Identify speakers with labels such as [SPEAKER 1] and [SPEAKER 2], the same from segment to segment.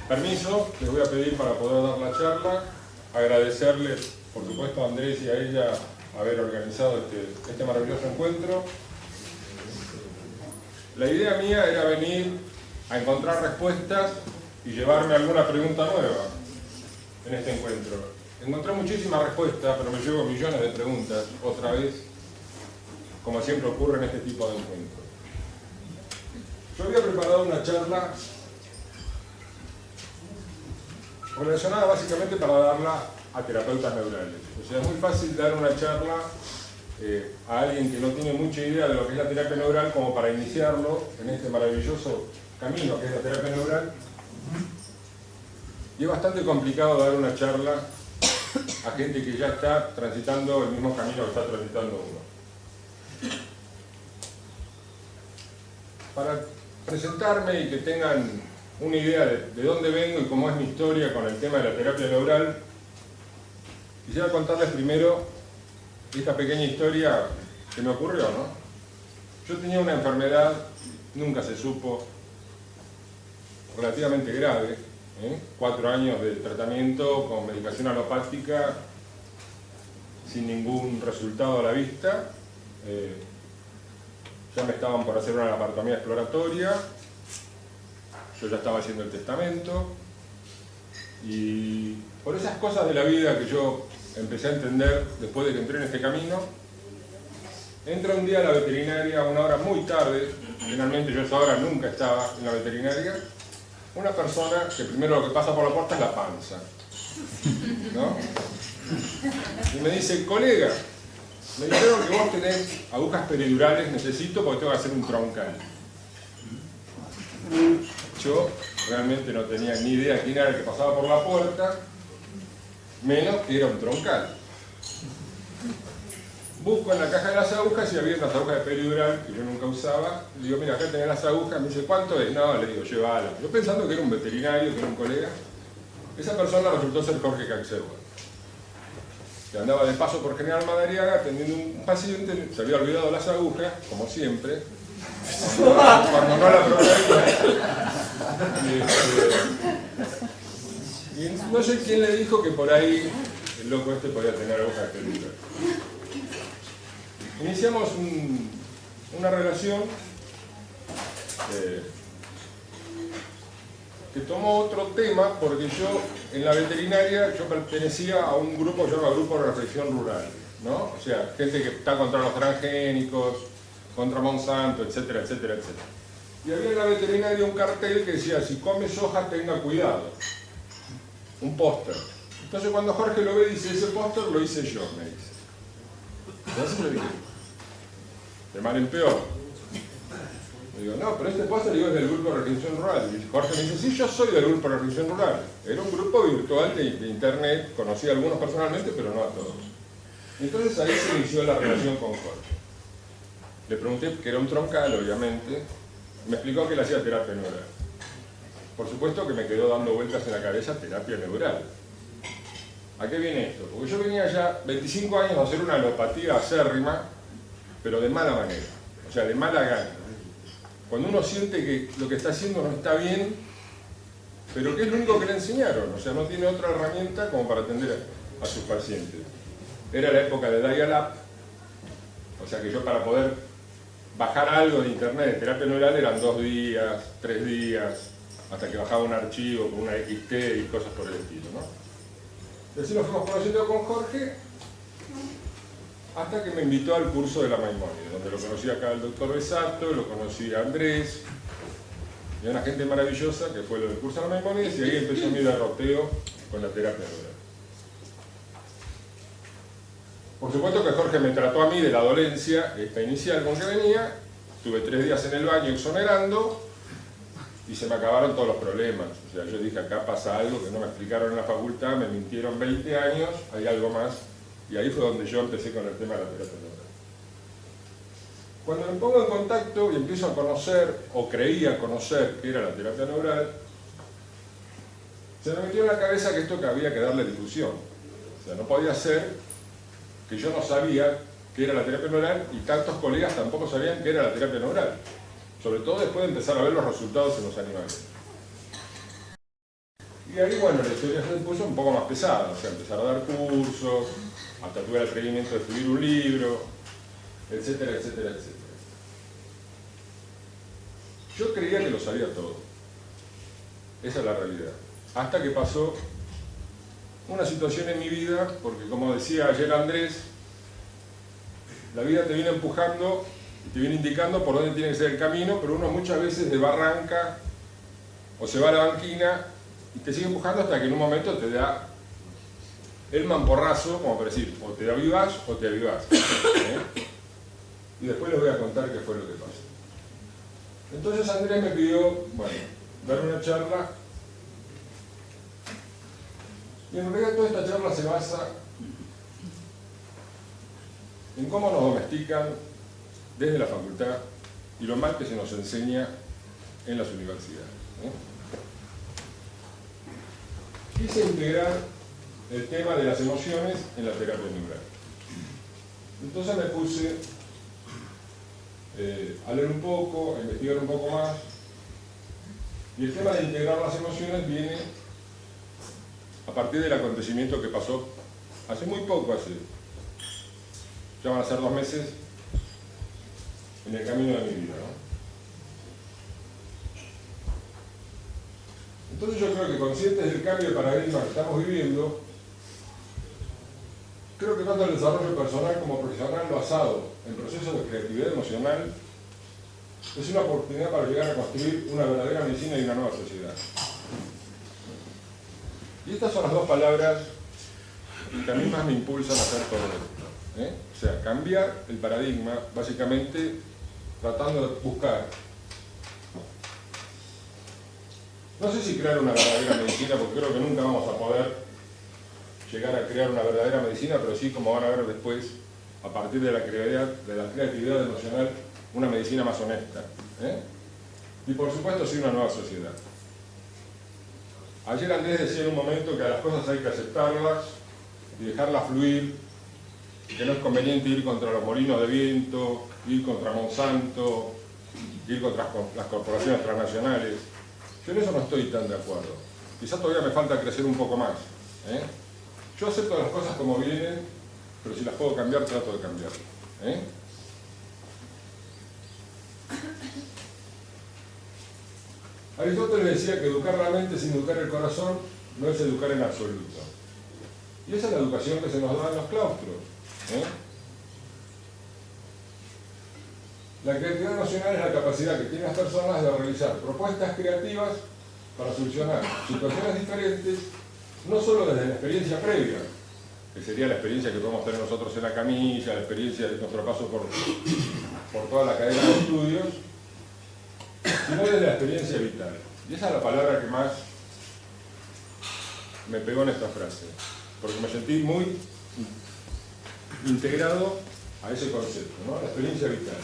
[SPEAKER 1] Permiso, les voy a pedir para poder dar la charla, agradecerle, por supuesto, a Andrés y a ella haber organizado este maravilloso encuentro. La idea mía era venir a encontrar respuestas y llevarme alguna pregunta nueva en este encuentro. Encontré muchísimas respuestas, pero me llevo millones de preguntas, otra vez, como siempre ocurre en este tipo de encuentros. Yo había preparado una charla relacionada básicamente para darla a terapeutas neurales. O sea, es muy fácil dar una charla a alguien que no tiene mucha idea de lo que es la terapia neural como para iniciarlo en este maravilloso camino que es la terapia neural. Y es bastante complicado dar una charla a gente que ya está transitando el mismo camino que está transitando uno. Para presentarme y que tengan una idea de dónde vengo y cómo es mi historia con el tema de la terapia neural, quisiera contarles primero esta pequeña historia que me ocurrió, ¿no? Yo tenía una enfermedad, nunca se supo, relativamente grave, 4 años de tratamiento con medicación alopática sin ningún resultado a la vista. Ya me estaban por hacer una laparotomía exploratoria, yo ya estaba haciendo el testamento, y por esas cosas de la vida que yo empecé a entender después de que entré en este camino, entro un día a la veterinaria a una hora muy tarde, generalmente yo a esa hora nunca estaba en la veterinaria, una persona que primero lo que pasa por la puerta es la panza, ¿no? Y me dice: colega, me dijeron que vos tenés agujas peridurales, necesito porque tengo que hacer un troncal. Yo realmente no tenía ni idea quién era el que pasaba por la puerta, menos que era un troncal. Busco en la caja de las agujas y había unas agujas de peridural que yo nunca usaba. Le digo: mira, acá tenés las agujas. Me dice: ¿cuánto es? No, le digo: llévalo. Yo pensando que era un veterinario, que era un colega. Esa persona resultó ser Jorge Caxerwa, que andaba de paso por General Madariaga atendiendo un paciente, se había olvidado las agujas, como siempre, cuando no la proveía. Y no sé quién le dijo que por ahí el loco este podía tener agujas de peridural. Iniciamos una relación que tomó otro tema, porque yo en la veterinaria yo pertenecía a un grupo que se llama Grupo de Reflexión Rural, ¿no? O sea, gente que está contra los transgénicos, contra Monsanto, etcétera, etcétera, etcétera. Y había en la veterinaria un cartel que decía: si come soja tenga cuidado. Un póster. Entonces cuando Jorge lo ve dice: ese póster lo hice yo, me dice. Entonces le dije, de mal en peor. Le digo: no, pero este póster es del Grupo de Reflexión Rural. Y Jorge me dice: sí, yo soy del Grupo de Reflexión Rural. Era un grupo virtual de internet, conocí a algunos personalmente, pero no a todos. Entonces ahí se inició la relación con Jorge. Le pregunté, que era un troncal, obviamente, me explicó que él hacía terapia neural. Por supuesto que me quedó dando vueltas en la cabeza terapia neural. ¿A qué viene esto? Porque yo venía ya 25 años a hacer una alopatía acérrima, pero de mala manera, o sea, de mala gana. Cuando uno siente que lo que está haciendo no está bien, pero que es lo único que le enseñaron, o sea, no tiene otra herramienta como para atender a sus pacientes. Era la época de dial-up, o sea que yo para poder bajar algo de internet de terapia neural eran 2 días, 3 días, hasta que bajaba un archivo con una XT y cosas por el estilo, ¿no? Y así nos fuimos conociendo con Jorge, hasta que me invitó al curso de la Maimónides, donde lo conocí acá al doctor Besato, lo conocí a Andrés, y a una gente maravillosa que fue lo del curso de la Maimónides, y ahí empezó mi derroteo con la terapia neural. Por supuesto que Jorge me trató a mí de la dolencia esta inicial con que venía, estuve 3 días en el baño exonerando, y se me acabaron todos los problemas. O sea, yo dije: acá pasa algo que no me explicaron en la facultad, me mintieron 20 años, hay algo más. Y ahí fue donde yo empecé con el tema de la terapia neural. Cuando me pongo en contacto y empiezo a conocer, o creía conocer, qué era la terapia neural, se me metió en la cabeza que esto que había que darle difusión. O sea, no podía ser que yo no sabía qué era la terapia neural y tantos colegas tampoco sabían qué era la terapia neural. Sobre todo después de empezar a ver los resultados en los animales. Y ahí, bueno, la historia se puso un poco más pesada, o sea, empezar a dar cursos, hasta tuve el atrevimiento de escribir un libro, etcétera, etcétera, etcétera. Yo creía que lo sabía todo. Esa es la realidad. Hasta que pasó una situación en mi vida, porque como decía ayer Andrés, la vida te viene empujando y te viene indicando por dónde tiene que ser el camino, pero uno muchas veces desbarranca o se va a la banquina y te sigue empujando hasta que en un momento te da el mamporrazo, como por decir, o te avivás o te avivás. Y después les voy a contar qué fue lo que pasó. Entonces Andrés me pidió, bueno, dar una charla. Y en realidad toda esta charla se basa en cómo nos domestican desde la facultad y lo mal que se nos enseña en las universidades. Quise integrar el tema de las emociones en la terapia neural. Entonces me puse a leer un poco, a investigar un poco más, y el tema de integrar las emociones viene a partir del acontecimiento que pasó hace muy poco, ya van a ser 2 meses en el camino de mi vida, ¿no? Entonces yo creo que conscientes del cambio de paradigma que estamos viviendo, creo que tanto el desarrollo personal como profesional basado en procesos de creatividad emocional es una oportunidad para llegar a construir una verdadera medicina y una nueva sociedad. Y estas son las 2 palabras que a mí más me impulsan a hacer todo esto. O sea, cambiar el paradigma, básicamente tratando de buscar, no sé si crear una verdadera medicina, porque creo que nunca vamos a poder llegar a crear una verdadera medicina, pero sí, como van a ver después, a partir de la creatividad emocional, una medicina más honesta. Y por supuesto, sí, una nueva sociedad. Ayer Andrés decía en un momento que a las cosas hay que aceptarlas y dejarlas fluir, y que no es conveniente ir contra los molinos de viento, ir contra Monsanto, ir contra las corporaciones transnacionales. Yo en eso no estoy tan de acuerdo. Quizás todavía me falta crecer un poco más. Yo acepto las cosas como vienen, pero si las puedo cambiar, trato de cambiarlas. Aristóteles decía que educar la mente sin educar el corazón no es educar en absoluto. Y esa es la educación que se nos da en los claustros. La creatividad emocional es la capacidad que tienen las personas de realizar propuestas creativas para solucionar situaciones diferentes, no solo desde la experiencia previa, que sería la experiencia que podemos tener nosotros en la camilla, la experiencia de nuestro paso por toda la cadena de estudios, sino desde la experiencia vital. Y esa es la palabra que más me pegó en esta frase, porque me sentí muy integrado a ese concepto, ¿no? La experiencia vital.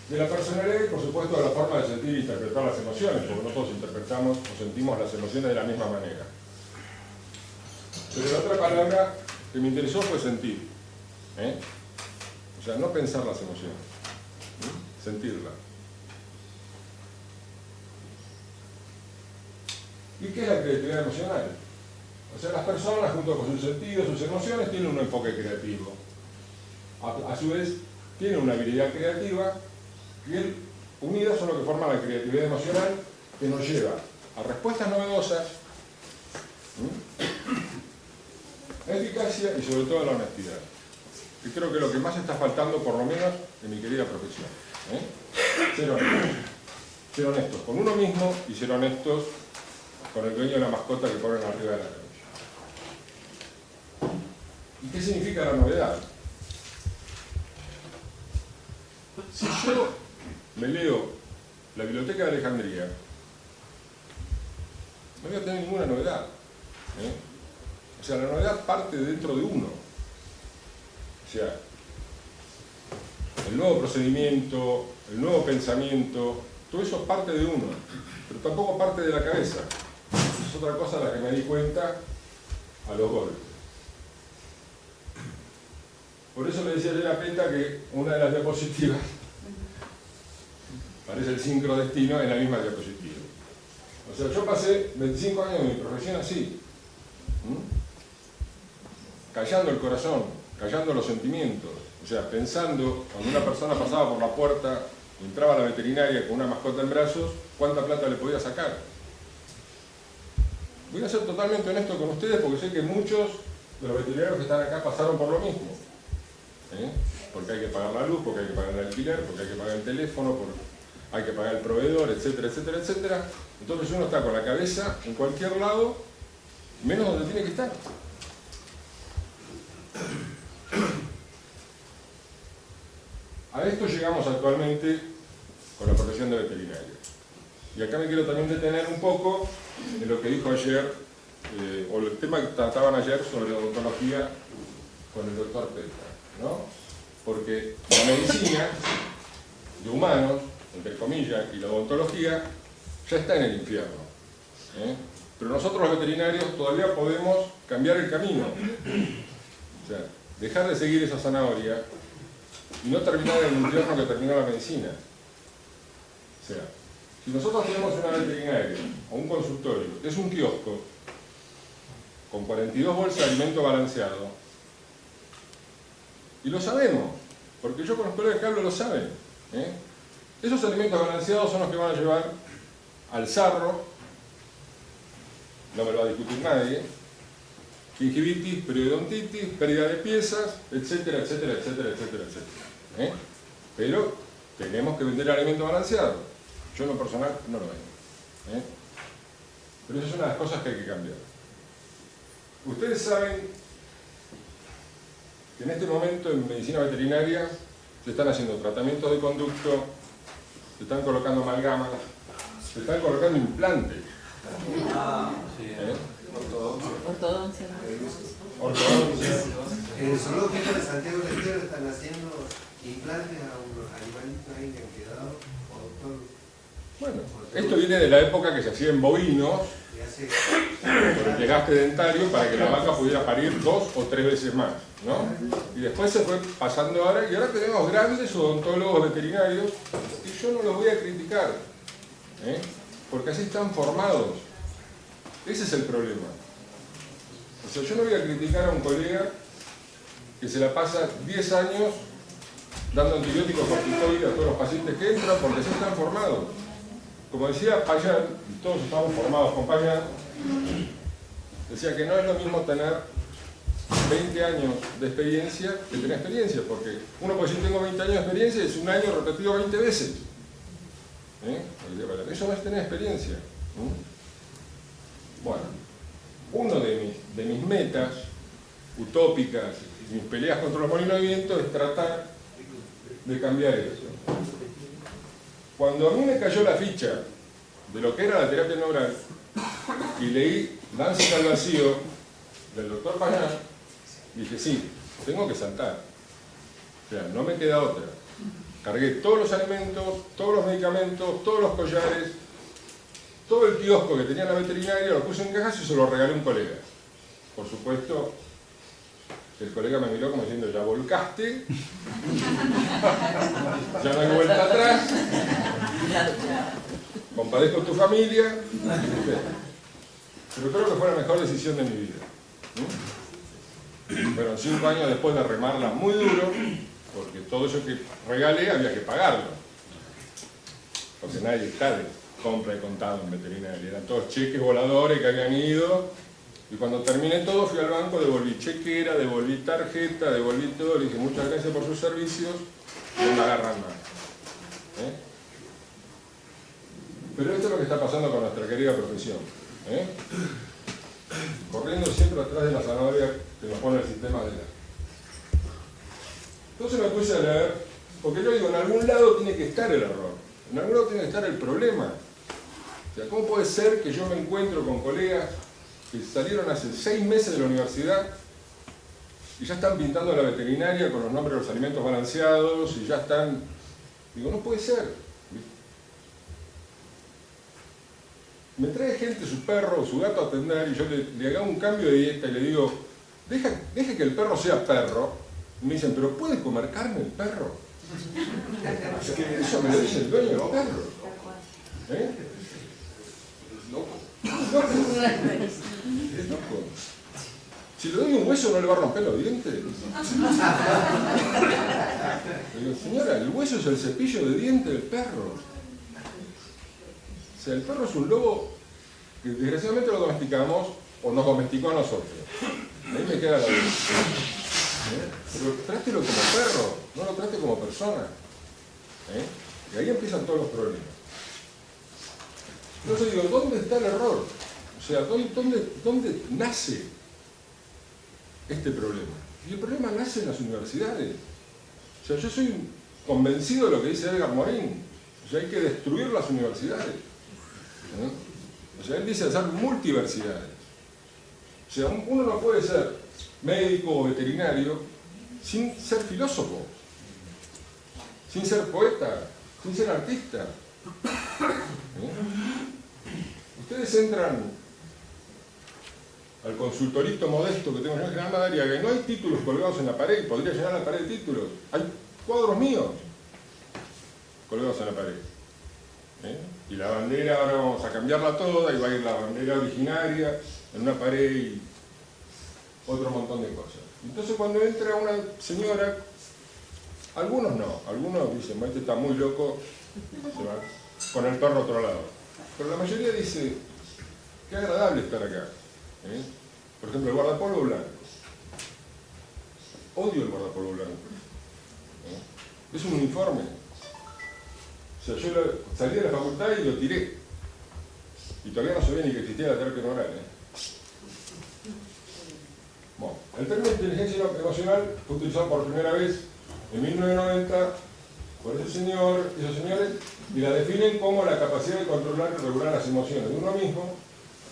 [SPEAKER 1] De la personalidad y, por supuesto, de la forma de sentir e interpretar las emociones, porque no todos interpretamos o sentimos las emociones de la misma manera. Pero la otra palabra que me interesó fue sentir. O sea, no pensar las emociones, sentirlas. ¿Y qué es la creatividad emocional? O sea, las personas, junto con sus sentidos, sus emociones, tienen un enfoque creativo. A su vez, tienen una habilidad creativa que unidas son lo que forma la creatividad emocional, que nos lleva a respuestas novedosas, a eficacia y sobre todo a la honestidad. Y creo que lo que más está faltando, por lo menos, en mi querida profesión. Ser honestos. Ser honestos con uno mismo y ser honestos con el dueño de la mascota que ponen arriba de la cancha. ¿Y qué significa la novedad? Si yo me leo la Biblioteca de Alejandría, no voy a tener ninguna novedad. O sea, la novedad parte dentro de uno. O sea, el nuevo procedimiento, el nuevo pensamiento, todo eso parte de uno, pero tampoco parte de la cabeza. Es otra cosa de la que me di cuenta a los golpes. Por eso le decía a Peta que una de las diapositivas parece el sincrodestino en la misma diapositiva. O sea, yo pasé 25 años de mi profesión así, callando el corazón, callando los sentimientos, o sea, pensando, cuando una persona pasaba por la puerta, entraba a la veterinaria con una mascota en brazos, ¿cuánta plata le podía sacar? Voy a ser totalmente honesto con ustedes porque sé que muchos de los veterinarios que están acá pasaron por lo mismo. Porque hay que pagar la luz, porque hay que pagar el alquiler, porque hay que pagar el teléfono, porque hay que pagar el proveedor, etcétera, etcétera, etcétera. Entonces uno está con la cabeza en cualquier lado, menos donde tiene que estar. A esto llegamos actualmente con la profesión de veterinario. Y acá me quiero también detener un poco en lo que dijo ayer, o el tema que trataban ayer sobre la odontología con el doctor Petra, ¿no? Porque la medicina de humanos, entre comillas, y la odontología ya está en el infierno. Pero nosotros los veterinarios todavía podemos cambiar el camino. O sea, dejar de seguir esa zanahoria y no terminar en el infierno que terminó la medicina. O sea, si nosotros tenemos una veterinaria o un consultorio, es un kiosco con 42 bolsas de alimento balanceado, y lo sabemos, porque yo con los colegas que hablo lo saben. Esos alimentos balanceados son los que van a llevar al sarro, no me lo va a discutir nadie, gingivitis, periodontitis, pérdida de piezas, etcétera, etcétera, etcétera, etcétera, etcétera. Pero tenemos que vender alimento balanceado. Yo en lo personal no lo vendo. Pero esa es una de las cosas que hay que cambiar. Ustedes saben que en este momento en medicina veterinaria se están haciendo tratamientos de conducto, se están colocando amalgamas, se están colocando implantes.
[SPEAKER 2] Ortodoncia.
[SPEAKER 1] Ortodoncia.
[SPEAKER 3] En el zoológico de Santiago del Estero están haciendo implantes a unos animalitos ahí que han quedado.
[SPEAKER 1] Bueno, esto viene de la época que se hacía en bovinos, por el desgaste dentario, para que la vaca pudiera parir 2 o 3 veces más, ¿no? Y después se fue pasando ahora, y ahora tenemos grandes odontólogos veterinarios, y yo no los voy a criticar, porque así están formados. Ese es el problema. O sea, yo no voy a criticar a un colega que se la pasa 10 años dando antibióticos corticoides a todos los pacientes que entran, porque así están formados. Como decía Payán, y todos estamos formados con Payán, decía que no es lo mismo tener 20 años de experiencia que tener experiencia, porque uno puede decir tengo 20 años de experiencia y es un año repetido 20 veces. Eso no es tener experiencia. Bueno, uno de mis metas utópicas, mis peleas contra los molinos de viento, es tratar de cambiar eso. Cuando a mí me cayó la ficha de lo que era la terapia neural y leí Danza al vacío del doctor Payán, dije, sí, tengo que saltar. O sea, no me queda otra. Cargué todos los alimentos, todos los medicamentos, todos los collares, todo el kiosco que tenía la veterinaria, lo puse en cajas y se lo regalé a un colega. Por supuesto, el colega me miró como diciendo, ya volcaste, ya no hay vuelta atrás, compadezco tu familia, pero creo que fue la mejor decisión de mi vida. Fueron 5 años después de remarla muy duro, porque todo eso que regalé había que pagarlo, porque nadie está de compra y contado en veterinaria, eran todos cheques voladores que habían ido. Y cuando terminé todo, fui al banco, devolví chequera, devolví tarjeta, devolví todo, le dije muchas gracias por sus servicios, y no me agarran más. Pero esto es lo que está pasando con nuestra querida profesión. Corriendo siempre atrás de la zanahoria que nos pone el sistema de la... Entonces me puse a leer, porque yo digo, en algún lado tiene que estar el error, en algún lado tiene que estar el problema. O sea, ¿cómo puede ser que yo me encuentro con colegas que salieron hace 6 meses de la universidad y ya están pintando la veterinaria con los nombres de los alimentos balanceados y ya están... Digo, no puede ser. Me trae gente su perro o su gato a atender y yo le hago un cambio de dieta y le digo, deje que el perro sea perro. Y me dicen, pero ¿puede comer carne el perro? Eso me lo dice el dueño del perro. Es loco. Es loco. Si le doy un hueso no le va a romper los dientes. Le digo, señora, el hueso es el cepillo de dientes del perro. O sea, el perro es un lobo que desgraciadamente lo domesticamos o nos domesticó a nosotros. Ahí me queda la duda. Pero trátelo como perro, no lo trate como persona. Y ahí empiezan todos los problemas. Entonces digo, ¿dónde está el error? O sea, ¿dónde nace este problema? Y el problema nace en las universidades. O sea, yo soy convencido de lo que dice Edgar Morin. O sea, hay que destruir las universidades. O sea, él dice hacer multiversidades. O sea, uno no puede ser médico o veterinario sin ser filósofo, sin ser poeta, sin ser artista. Ustedes entran al consultorito modesto que tengo yo en General Madariaga y no hay títulos colgados en la pared, podría llenar la pared de títulos. Hay cuadros míos colgados en la pared. Y la bandera, ahora vamos a cambiarla toda y va a ir la bandera originaria en una pared y otro montón de cosas. Entonces cuando entra una señora, algunos no, algunos dicen, este está muy loco, se va con el perro a otro lado. Pero la mayoría dice, qué agradable estar acá. Por ejemplo, el guardapolvo blanco. Odio el guardapolvo blanco. Es un uniforme. O sea, yo salí de la facultad y lo tiré. Y todavía no sabía ni que existía la terapia oral. Bueno, el término inteligencia emocional fue utilizado por primera vez en 1990 por esos señores, y la definen como la capacidad de controlar y regular las emociones de uno mismo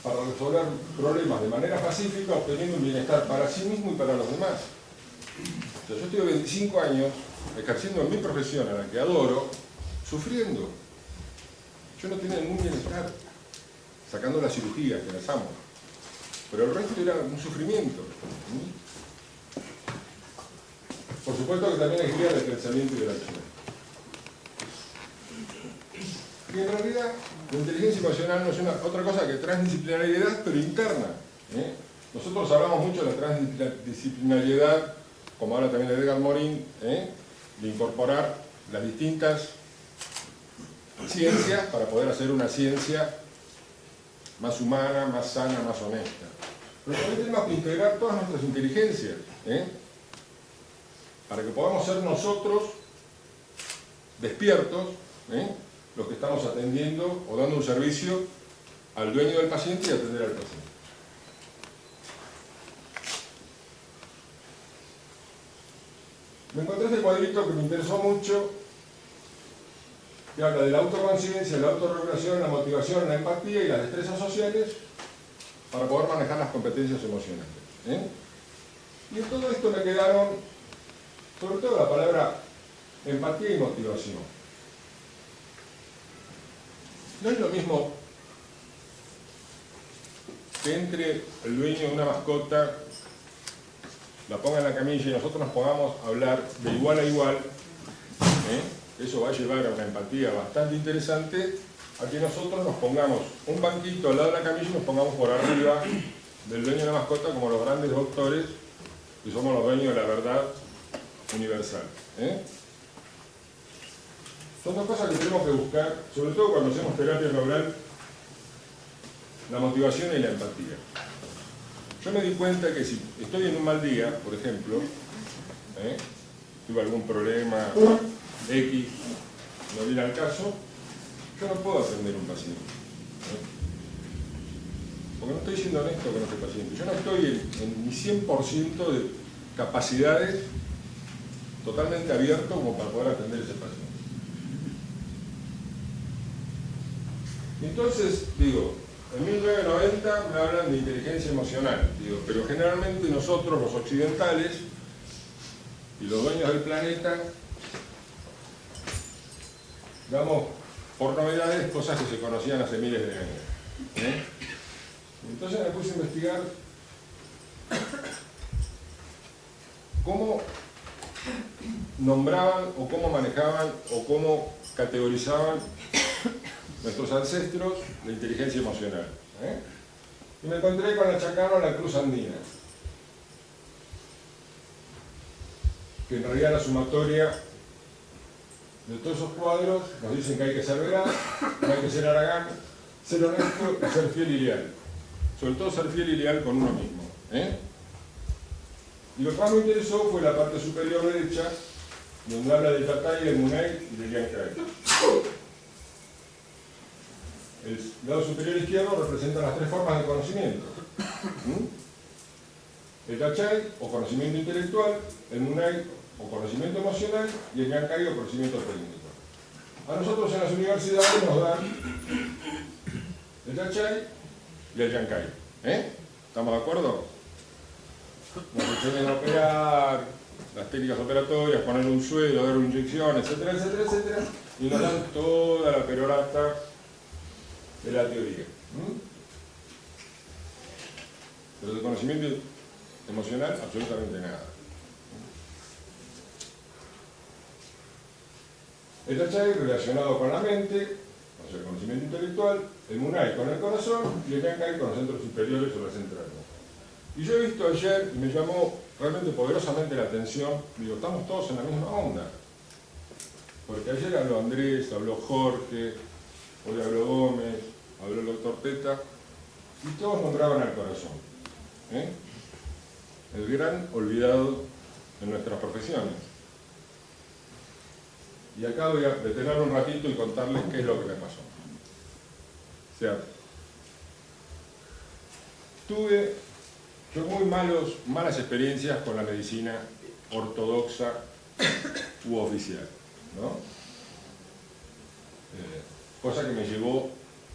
[SPEAKER 1] para resolver problemas de manera pacífica, obteniendo un bienestar para sí mismo y para los demás. O sea, yo estoy 25 años ejerciendo en mi profesión, a la que adoro, sufriendo. Yo no tenía ningún bienestar, sacando las cirugías, que las amo. Pero el resto era un sufrimiento. Por supuesto que también hay guía del pensamiento y de la acción. Y en realidad, la inteligencia emocional no es otra cosa que transdisciplinariedad, pero interna. Nosotros hablamos mucho de la transdisciplinariedad, como habla también de Edgar Morin, de incorporar las distintas ciencias para poder hacer una ciencia más humana, más sana, más honesta. Pero también tenemos que integrar todas nuestras inteligencias, para que podamos ser nosotros despiertos, los que estamos atendiendo o dando un servicio al dueño del paciente y atender al paciente. Me encontré este cuadrito que me interesó mucho, que habla de la autoconciencia, la autorregulación, la motivación, la empatía y las destrezas sociales para poder manejar las competencias emocionales. Y en todo esto me quedaron, sobre todo la palabra empatía y motivación. No es lo mismo que entre el dueño de una mascota, la ponga en la camilla y nosotros nos pongamos a hablar de igual a igual. Eso va a llevar a una empatía bastante interesante, a que nosotros nos pongamos un banquito al lado de la camilla y nos pongamos por arriba del dueño de la mascota como los grandes doctores que somos los dueños de la verdad universal. Son dos cosas que tenemos que buscar, sobre todo cuando hacemos terapia neural, la motivación y la empatía. Yo me di cuenta que si estoy en un mal día, por ejemplo, tuve algún problema X, no viene al caso, yo no puedo atender a un paciente. Porque no estoy siendo honesto con este paciente. Yo no estoy en mi 100% de capacidades totalmente abierto como para poder atender a ese paciente. Entonces, digo, en 1990 me hablan de inteligencia emocional, digo, pero generalmente nosotros, los occidentales, y los dueños del planeta, damos por novedades cosas que se conocían hace miles de años. Entonces me puse a investigar cómo nombraban o cómo manejaban o cómo categorizaban nuestros ancestros la inteligencia emocional. Y me encontré con la Chacano en la Cruz Andina, que en realidad la sumatoria de todos esos cuadros nos dicen que hay que ser veraz, que hay que ser haragán, ser honesto y ser fiel y leal. Sobre todo ser fiel y leal con uno mismo. Y lo que más me interesó fue la parte superior derecha, donde habla de Tatay, de Munay y de Yankay. El lado superior izquierdo representa las tres formas de conocimiento. El Tatay, o conocimiento intelectual, el Munay, o conocimiento emocional, y el Yankay, o conocimiento técnico. A nosotros en las universidades nos dan el Tatay y el Yankay. ¿Estamos de acuerdo? Nos enseñan a operar, las técnicas operatorias, poner un suelo, dar una inyección, etcétera, etcétera, etcétera, y nos dan toda la perorata de la teoría. Pero de conocimiento emocional, absolutamente nada. El Tatay relacionado con la mente, o sea, el conocimiento intelectual, el Munay con el corazón y el Yankay con los centros superiores o las entrañas. Y yo he visto ayer, y me llamó realmente poderosamente la atención, digo, estamos todos en la misma onda. Porque ayer habló Andrés, habló Jorge, hoy habló Gómez, habló el doctor Teta, y todos nombraban al corazón. El gran olvidado en nuestras profesiones. Y acá voy a detener un ratito y contarles qué es lo que me pasó. O sea, tuve yo muy malas experiencias con la medicina ortodoxa u oficial, ¿no? Cosa que me llevó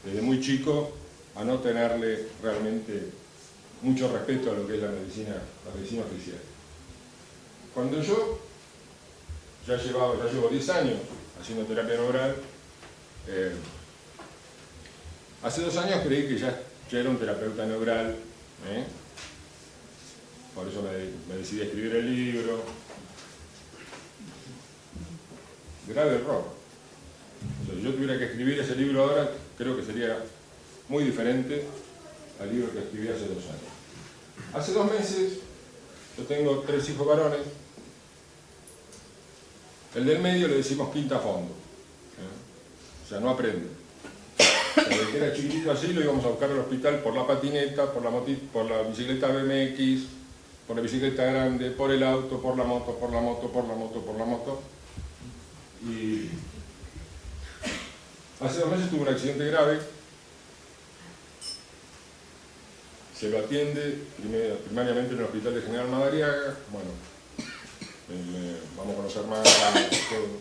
[SPEAKER 1] desde muy chico a no tenerle realmente mucho respeto a lo que es la medicina oficial. Cuando yo ya llevo 10 años haciendo terapia neural, hace 2 años creí que ya era un terapeuta neural, por eso me decidí a escribir el libro. Grave error. O sea, si yo tuviera que escribir ese libro ahora, creo que sería muy diferente al libro que escribí hace 2 años. Hace 2 meses, yo tengo 3 hijos varones. El del medio le decimos quinta fondo. O sea, no aprende. O sea, desde que era chiquitito así lo íbamos a buscar al hospital por la patineta, por la bicicleta BMX, por la bicicleta grande, por el auto, por la moto. Y hace 2 meses tuvo un accidente grave. Se lo atiende primariamente en el hospital de General Madariaga. Bueno, vamos a conocer más todo.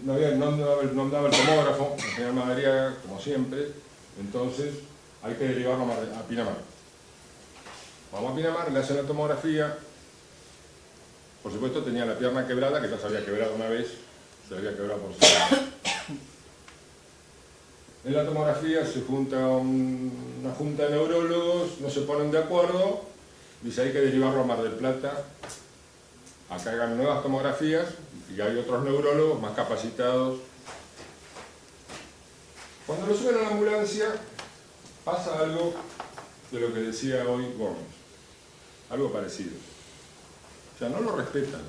[SPEAKER 1] No andaba el tomógrafo en General Madariaga, como siempre, entonces hay que derivarlo a Pinamar. Vamos a Pinamar, le hacen la tomografía. Por supuesto tenía la pierna quebrada, que ya se había quebrado una vez, se había quebrado por sí. En la tomografía se junta una junta de neurólogos, no se ponen de acuerdo, dice hay que derivarlo a Mar del Plata, acá hagan nuevas tomografías y hay otros neurólogos más capacitados. Cuando lo suben a la ambulancia pasa algo de lo que decía hoy Gómez, algo parecido. O sea, no lo respetan.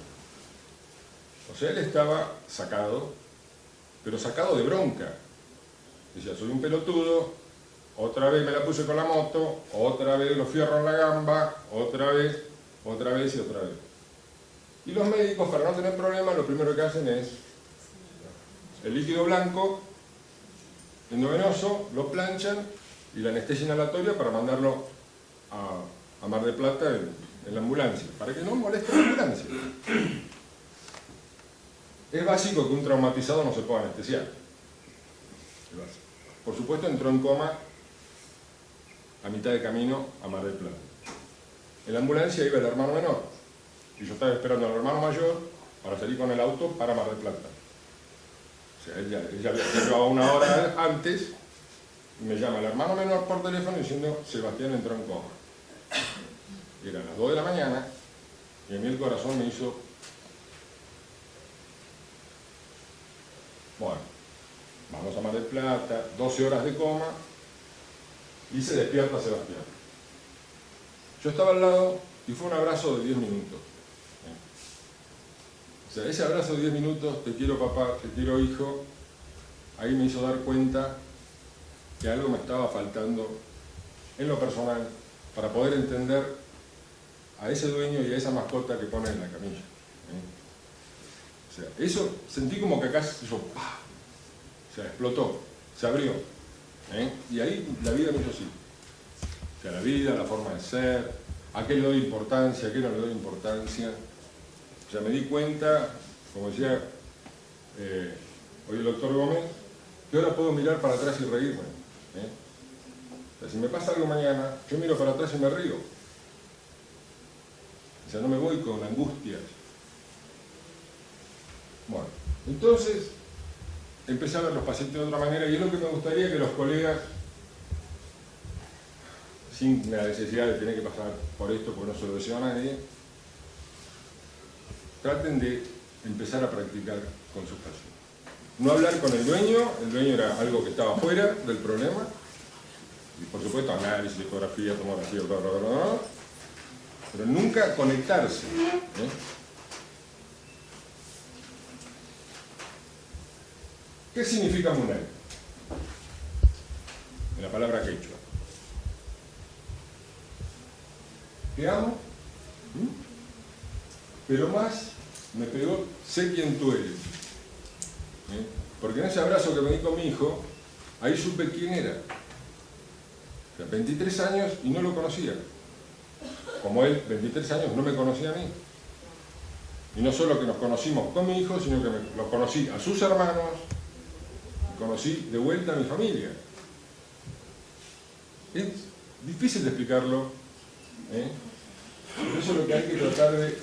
[SPEAKER 1] O sea, él estaba sacado, pero sacado de bronca. Decía, soy un pelotudo, otra vez me la puse con la moto, otra vez los fierros en la gamba, otra vez y otra vez. Y los médicos, para no tener problemas, lo primero que hacen es el líquido blanco, endovenoso, lo planchan y la anestesia inhalatoria para mandarlo a Mar del Plata en la ambulancia, para que no moleste la ambulancia. Es básico que un traumatizado no se pueda anestesiar. Por supuesto entró en coma a mitad de camino a Mar del Plata. En la ambulancia iba el hermano menor y yo estaba esperando al hermano mayor para salir con el auto para Mar del Plata. O sea, él ya llevaba 1 hora antes y me llama el hermano menor por teléfono diciendo Sebastián entró en coma. Y eran las 2 de la mañana y a mí el corazón me hizo... Bueno, vamos a Mar del Plata, 12 horas de coma, y se despierta Sebastián. Yo estaba al lado y fue un abrazo de 10 minutos. O sea, ese abrazo de 10 minutos, te quiero papá, te quiero hijo, ahí me hizo dar cuenta que algo me estaba faltando en lo personal para poder entender a ese dueño y a esa mascota que pone en la camilla. O sea, eso sentí como que acá se hizo ¡pah! O sea, explotó, se abrió. Y ahí la vida me hizo así. O sea, la vida, la forma de ser, a qué le doy importancia, a qué no le doy importancia. O sea, me di cuenta, como decía hoy el doctor Gómez, que ahora puedo mirar para atrás y reírme. O sea, si me pasa algo mañana, yo miro para atrás y me río. O sea, no me voy con angustias. Bueno, entonces empecé a ver los pacientes de otra manera y es lo que me gustaría que los colegas, sin la necesidad de tener que pasar por esto porque no se lo deseo a nadie, traten de empezar a practicar con sus pacientes. No hablar con el dueño era algo que estaba fuera del problema, y por supuesto análisis, ecografía, tomografía, bla, bla, bla, bla, pero nunca conectarse. ¿Qué significa Munay? En la palabra quechua. Te amo, pero más me pegó, sé quién tú eres. Porque en ese abrazo que me di con mi hijo, ahí supe quién era. O sea, 23 años y no lo conocía. Como él, 23 años, no me conocía a mí. Y no solo que nos conocimos con mi hijo, sino que los conocí a sus hermanos, y conocí de vuelta a mi familia. Es difícil de explicarlo, pero eso es lo que hay que tratar de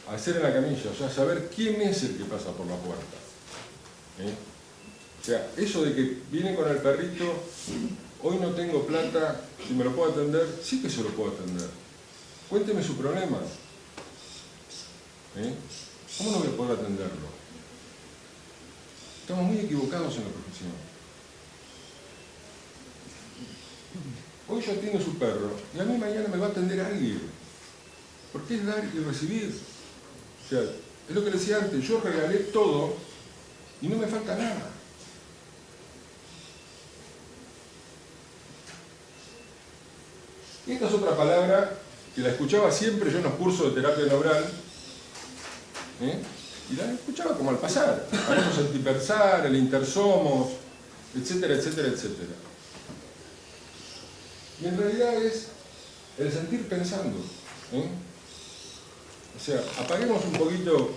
[SPEAKER 1] hacer en la camilla, o sea, saber quién es el que pasa por la puerta. O sea, eso de que viene con el perrito, hoy no tengo plata, si me lo puedo atender, sí que se lo puedo atender. Cuénteme su problema. ¿Cómo no voy a poder atenderlo? Estamos muy equivocados en la profesión. Hoy yo atiendo a su perro y a mí mañana me va a atender alguien. Porque es dar y recibir. O sea, es lo que decía antes, yo regalé todo y no me falta nada. Y esta es otra palabra que la escuchaba siempre yo en los cursos de terapia neural, y la escuchaba como al pasar, famosos antipersar, el intersomos, etcétera, etcétera, etcétera. Y en realidad es el sentir pensando. O sea, apaguemos un poquito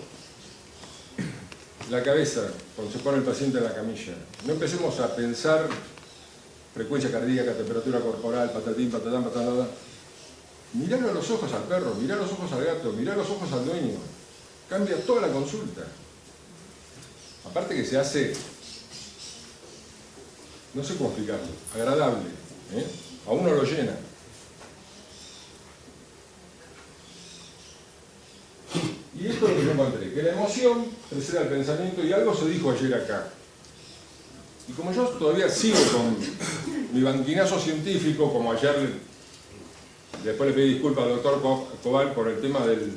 [SPEAKER 1] la cabeza cuando se pone el paciente en la camilla. No empecemos a pensar frecuencia cardíaca, temperatura corporal, patatín, patatán, patatán. Miralo a los ojos al perro, mirá a los ojos al gato, mirá a los ojos al dueño. Cambia toda la consulta. Aparte que se hace, no sé cómo explicarlo, agradable. A uno lo llena. Y esto es lo que yo encontré, que la emoción precede al pensamiento y algo se dijo ayer acá. Y como yo todavía sigo con mi banquinazo científico, como ayer, después le pedí disculpas al doctor Cobal por el tema del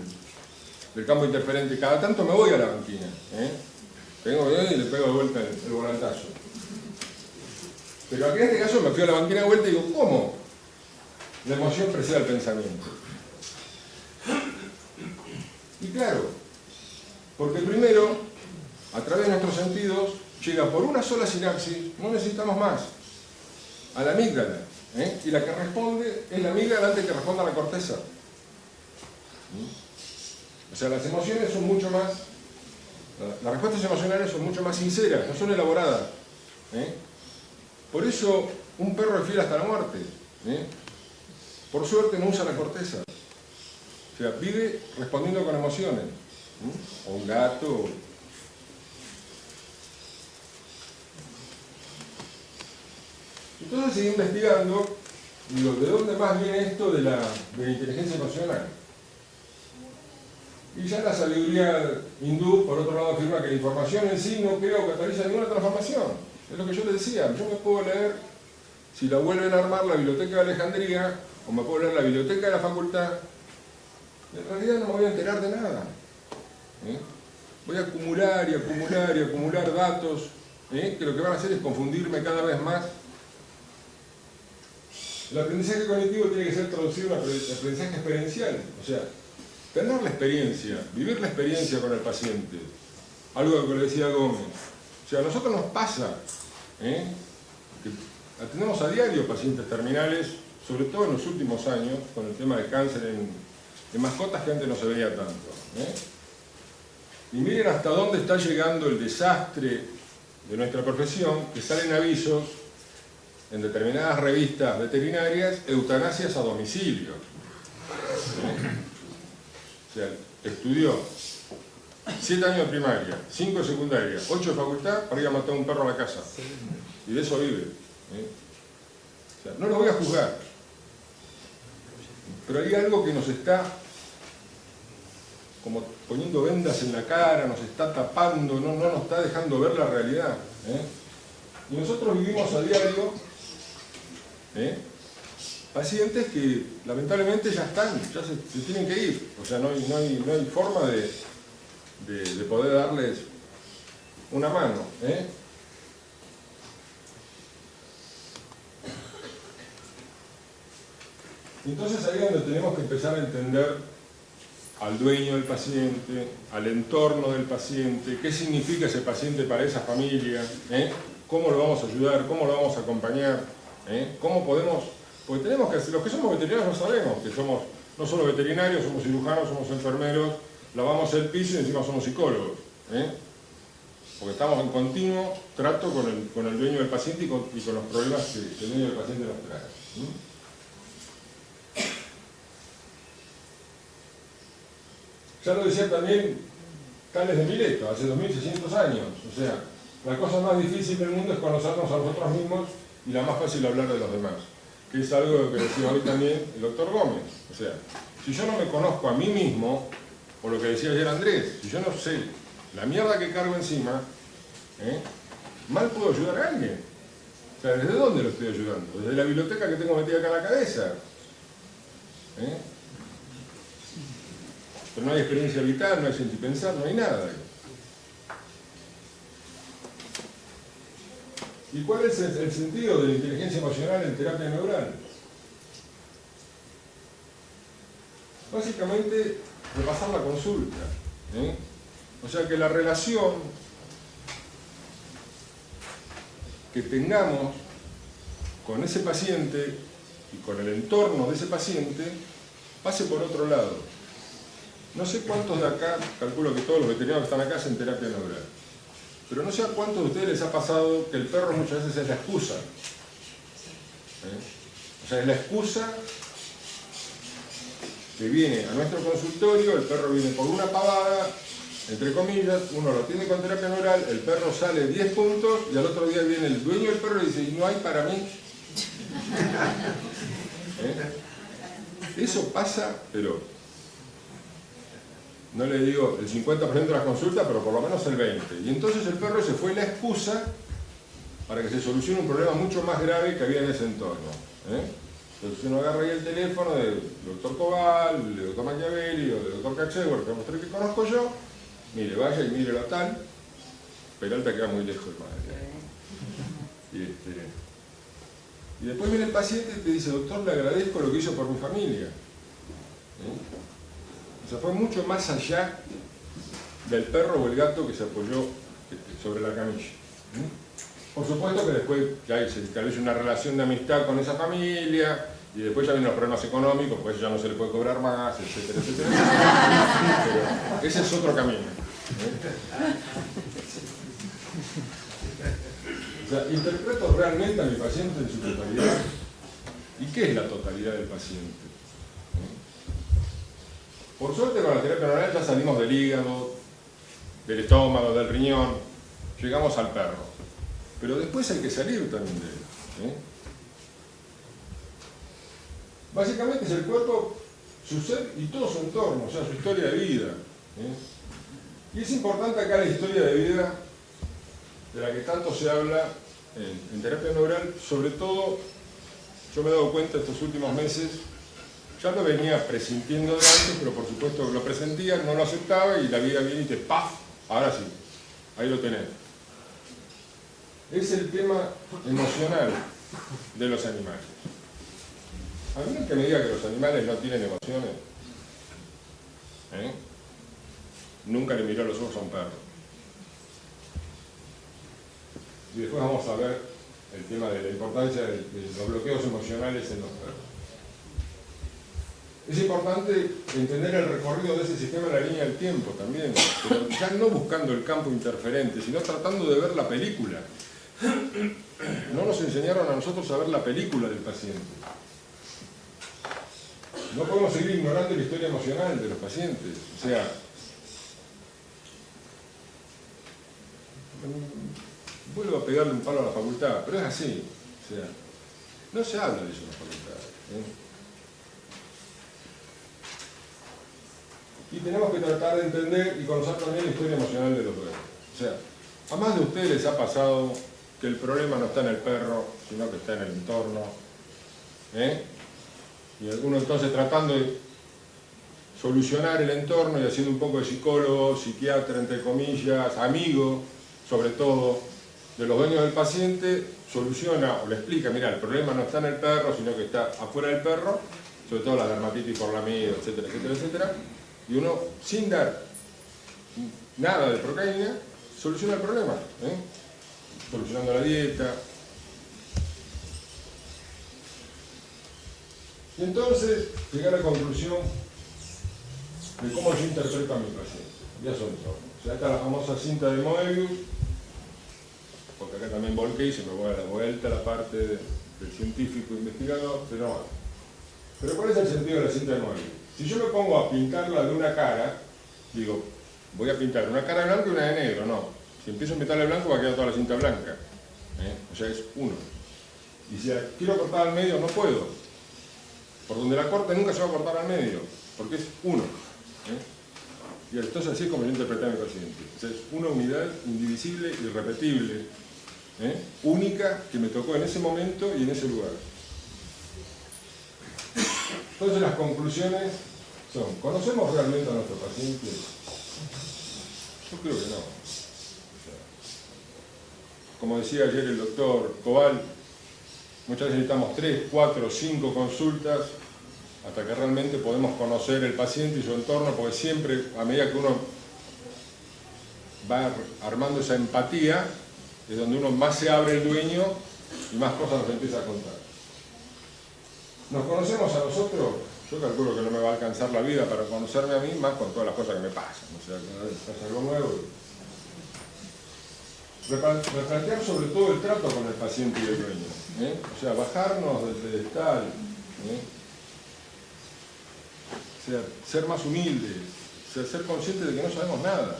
[SPEAKER 1] campo interferente, cada tanto me voy a la banquina. Vengo y le pego de vuelta el volantazo. Pero aquí en este caso me fui a la banquina de vuelta y digo, ¿cómo? La emoción precede al pensamiento. Y claro, porque primero, a través de nuestros sentidos, llega por una sola sinapsis, no necesitamos más, a la amígdala. Y la que responde es la amígdala antes que responda a la corteza. O sea, las emociones son mucho más, las respuestas emocionales son mucho más sinceras, no son elaboradas. Por eso un perro es fiel hasta la muerte. Por suerte no usa la corteza. O sea, vive respondiendo con emociones. O un gato. Entonces seguí investigando, digo, ¿de dónde más viene esto de la inteligencia emocional? Y ya la sabiduría hindú, por otro lado, afirma que la información en sí no crea o cataliza ninguna transformación. Es lo que yo les decía, yo me puedo leer, si la vuelven a armar, la Biblioteca de Alejandría, o me puedo leer la Biblioteca de la Facultad. En realidad no me voy a enterar de nada. Voy a acumular y acumular y acumular datos, que lo que van a hacer es confundirme cada vez más. El aprendizaje cognitivo tiene que ser traducido a un aprendizaje experiencial, o sea, tener la experiencia, vivir la experiencia con el paciente. Algo que le decía Gómez. O sea, a nosotros nos pasa, que atendemos a diario pacientes terminales, sobre todo en los últimos años, con el tema de cáncer en mascotas que antes no se veía tanto. Y miren hasta dónde está llegando el desastre de nuestra profesión, que salen avisos en determinadas revistas veterinarias, eutanasias a domicilio. O sea, estudió 7 años de primaria, 5 de secundaria, 8 de facultad para ir a matar a un perro a la casa. Y de eso vive. O sea, no lo voy a juzgar. Pero hay algo que nos está como poniendo vendas en la cara, nos está tapando, no nos está dejando ver la realidad. Y nosotros vivimos a diario pacientes que lamentablemente ya están, ya se tienen que ir. O sea, no hay forma de poder darles una mano. Entonces ahí es donde tenemos que empezar a entender al dueño del paciente, al entorno del paciente, qué significa ese paciente para esa familia, cómo lo vamos a ayudar, cómo lo vamos a acompañar, cómo podemos, porque tenemos que hacer, los que somos veterinarios no sabemos que somos no solo veterinarios, somos cirujanos, somos enfermeros, lavamos el piso y encima somos psicólogos, porque estamos en continuo trato con el dueño del paciente y con los problemas que el dueño del paciente nos trae. Ya lo decía también Tales de Mileto, hace 2600 años. O sea, la cosa más difícil del mundo es conocernos a nosotros mismos y la más fácil hablar de los demás. Que es algo que decía hoy también el doctor Gómez. O sea, si yo no me conozco a mí mismo, o lo que decía ayer Andrés, si yo no sé la mierda que cargo encima, mal puedo ayudar a alguien. O sea, ¿desde dónde lo estoy ayudando? Desde la biblioteca que tengo metida acá en la cabeza. Pero no hay experiencia vital, no hay sentipensar, no hay nada. ¿Y cuál es el sentido de la inteligencia emocional en terapia neural? Básicamente, repasar la consulta. O sea, que la relación que tengamos con ese paciente y con el entorno de ese paciente pase por otro lado. No sé cuántos de acá, calculo que todos los veterinarios que están acá hacen terapia neural, pero no sé a cuántos de ustedes les ha pasado que el perro muchas veces es la excusa. O sea, es la excusa que viene a nuestro consultorio, el perro viene por una pavada, entre comillas, uno lo tiene con terapia neural, el perro sale 10 puntos y al otro día viene el dueño del perro y dice, y no hay para mí. Eso pasa, pero no le digo el 50% de las consultas, pero por lo menos el 20%. Y entonces el perro se fue la excusa para que se solucione un problema mucho más grave que había en ese entorno. Entonces uno agarra ahí el teléfono del doctor Cobal, del doctor Machiavelli o del doctor Cachegüer, que es tres que conozco yo, mire, vaya y mire la tal, Peralta queda muy lejos, madre. Y después viene el paciente y te dice, doctor, le agradezco lo que hizo por mi familia. O sea, fue mucho más allá del perro o el gato que se apoyó sobre la camilla. Por supuesto que después ya se establece una relación de amistad con esa familia y después ya vienen los problemas económicos, pues ya no se le puede cobrar más, etcétera, etcétera. Pero ese es otro camino. O sea, interpreto realmente a mi paciente en su totalidad. ¿Y qué es la totalidad del paciente? Por suerte con la terapia neural ya salimos del hígado, del estómago, del riñón, llegamos al perro. Pero después hay que salir también de él. Básicamente es el cuerpo, su ser y todo su entorno, o sea, su historia de vida. Y es importante acá la historia de vida de la que tanto se habla en terapia neural, sobre todo, yo me he dado cuenta estos últimos meses, ya lo venía presintiendo de antes, pero por supuesto lo presentía, no lo aceptaba y la vida viene y te ¡paf! Ahora sí, ahí lo tenés. Es el tema emocional de los animales. A mí no es que me diga que los animales no tienen emociones. Nunca le miró los ojos a un perro. Y después vamos a ver el tema de la importancia de los bloqueos emocionales en los perros. Es importante entender el recorrido de ese sistema en la línea del tiempo también, pero ya no buscando el campo interferente, sino tratando de ver la película. No nos enseñaron a nosotros a ver la película del paciente. No podemos seguir ignorando la historia emocional de los pacientes. O sea, vuelvo a pegarle un palo a la facultad, pero es así. O sea, no se habla de eso en la facultad. Y tenemos que tratar de entender y conocer también la historia emocional de los dueños. O sea, a más de ustedes les ha pasado que el problema no está en el perro, sino que está en el entorno. Y algunos entonces tratando de solucionar el entorno y haciendo un poco de psicólogo, psiquiatra, entre comillas, amigo, sobre todo, de los dueños del paciente, soluciona o le explica, mira, el problema no está en el perro, sino que está afuera del perro, sobre todo la dermatitis por lamido, etcétera, etcétera, etcétera. Y uno, sin dar nada de procaína, soluciona el problema, solucionando la dieta. Y entonces llegué a la conclusión de cómo yo interpreto a mi paciente. Ya son todos. O sea, esta es la famosa cinta de Moebius, porque acá también volqué y se me voy a la vuelta a la parte del científico investigador, pero ¿cuál es el sentido de la cinta de Moebius? Si yo me pongo a pintarla de una cara, digo, voy a pintar una cara blanca y una de negro, no. Si empiezo a pintarle blanco va a quedar toda la cinta blanca. O sea, es uno. Y si la quiero cortar al medio, no puedo. Por donde la corte nunca se va a cortar al medio, porque es uno. Y entonces así es como yo interpreté a mi paciente. O sea, es una unidad indivisible, irrepetible, única, que me tocó en ese momento y en ese lugar. Entonces las conclusiones son, ¿conocemos realmente a nuestros pacientes? Yo creo que no. O sea, como decía ayer el doctor Cobal, muchas veces necesitamos 3, 4, 5 consultas hasta que realmente podemos conocer el paciente y su entorno, porque siempre, a medida que uno va armando esa empatía, es donde uno más se abre el dueño y más cosas nos empieza a contar. ¿Nos conocemos a nosotros? Yo calculo que no me va a alcanzar la vida para conocerme a mí, más con todas las cosas que me pasan. O sea, cada vez pasa algo nuevo. Replantear sobre todo el trato con el paciente y el dueño. O sea, bajarnos del pedestal. O sea, ser más humildes. O sea, ser conscientes de que no sabemos nada.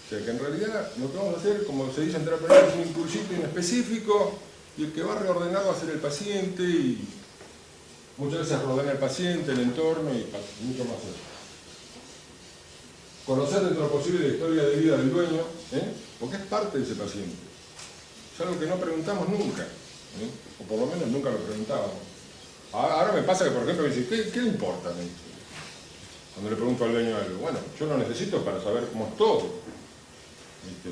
[SPEAKER 1] O sea, que en realidad lo que vamos a hacer, como se dice en terapia, es un impulsito inespecífico y el que va a reordenar va a ser el paciente y muchas veces reordena el paciente, el entorno y mucho más eso. Conocer dentro de lo posible la historia de vida del dueño, porque es parte de ese paciente. Es algo que no preguntamos nunca, o por lo menos nunca lo preguntábamos. Ahora me pasa que, por ejemplo, me dice, ¿qué le importa a mí? Cuando le pregunto al dueño algo, bueno, yo lo necesito para saber cómo es todo.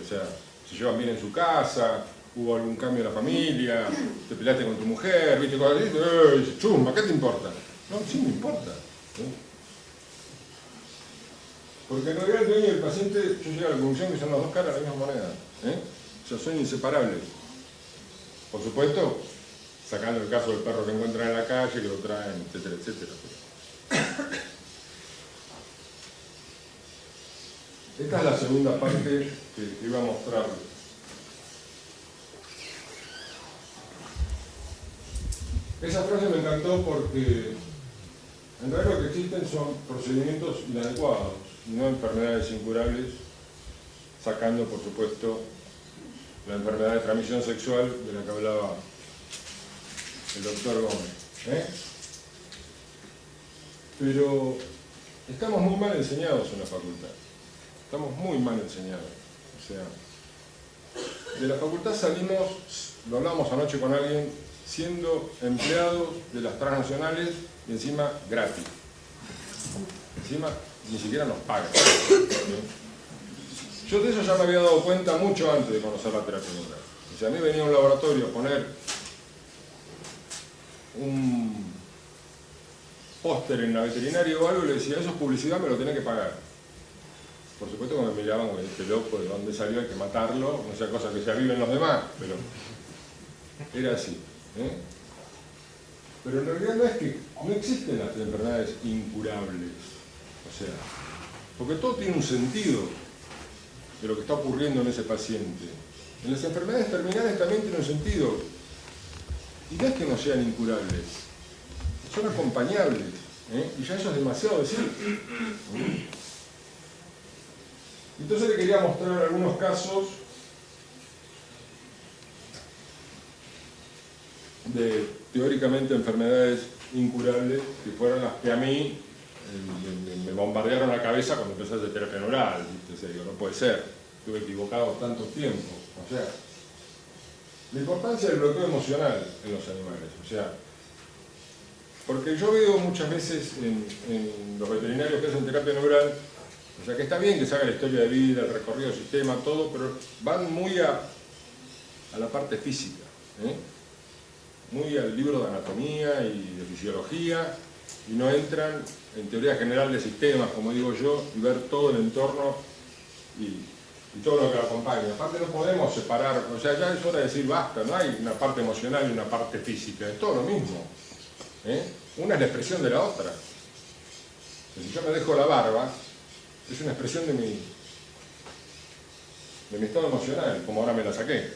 [SPEAKER 1] O sea, si llevan bien en su casa, hubo algún cambio en la familia, te peleaste con tu mujer, viste cosas así, chumba, ¿qué te importa? No, sí me importa. Porque en realidad el dueño y el paciente, yo llego a la conclusión que son las dos caras de la misma moneda. O sea, son inseparables. Por supuesto, sacando el caso del perro que encuentran en la calle, que lo traen, etcétera, etcétera. Esta es la segunda parte que iba a mostrarles. Esa frase me encantó porque en realidad lo que existen son procedimientos inadecuados, no enfermedades incurables, sacando por supuesto la enfermedad de transmisión sexual de la que hablaba el doctor Gómez. Pero estamos muy mal enseñados en la facultad, estamos muy mal enseñados. O sea, de la facultad salimos, lo hablamos anoche con alguien, siendo empleados de las transnacionales y encima gratis. Encima ni siquiera nos pagan. Yo de eso ya me había dado cuenta mucho antes de conocer la terapia neural. O sea, a mí venía a un laboratorio a poner un póster en la veterinaria o algo y le decía, eso es publicidad, me lo tenés que pagar. Por supuesto que me miraban con este loco, de dónde salió, hay que matarlo, no sea cosa que se aviven los demás, pero era así. Pero en realidad no es que no existen las enfermedades incurables, o sea, porque todo tiene un sentido de lo que está ocurriendo en ese paciente. En las enfermedades terminales también tiene un sentido, y no es que no sean incurables, son acompañables, y ya eso es demasiado decir. Entonces le quería mostrar algunos casos de teóricamente enfermedades incurables que fueron las que a mí me bombardearon la cabeza cuando empecé a hacer terapia neural. O sea, digo, no puede ser, estuve equivocado tanto tiempo. O sea, la importancia del bloqueo emocional en los animales. O sea, porque yo veo muchas veces en los veterinarios que hacen terapia neural, o sea, que está bien que se haga la historia de vida, el recorrido del sistema, todo, pero van muy a la parte física, muy al libro de anatomía y de fisiología, y no entran en teoría general de sistemas, como digo yo, y ver todo el entorno y todo lo que lo acompaña. Aparte no podemos separar, o sea, ya es hora de decir basta, no hay una parte emocional y una parte física, es todo lo mismo. Una es la expresión de la otra. Si yo me dejo la barba, es una expresión de mi estado emocional, como ahora me la saqué.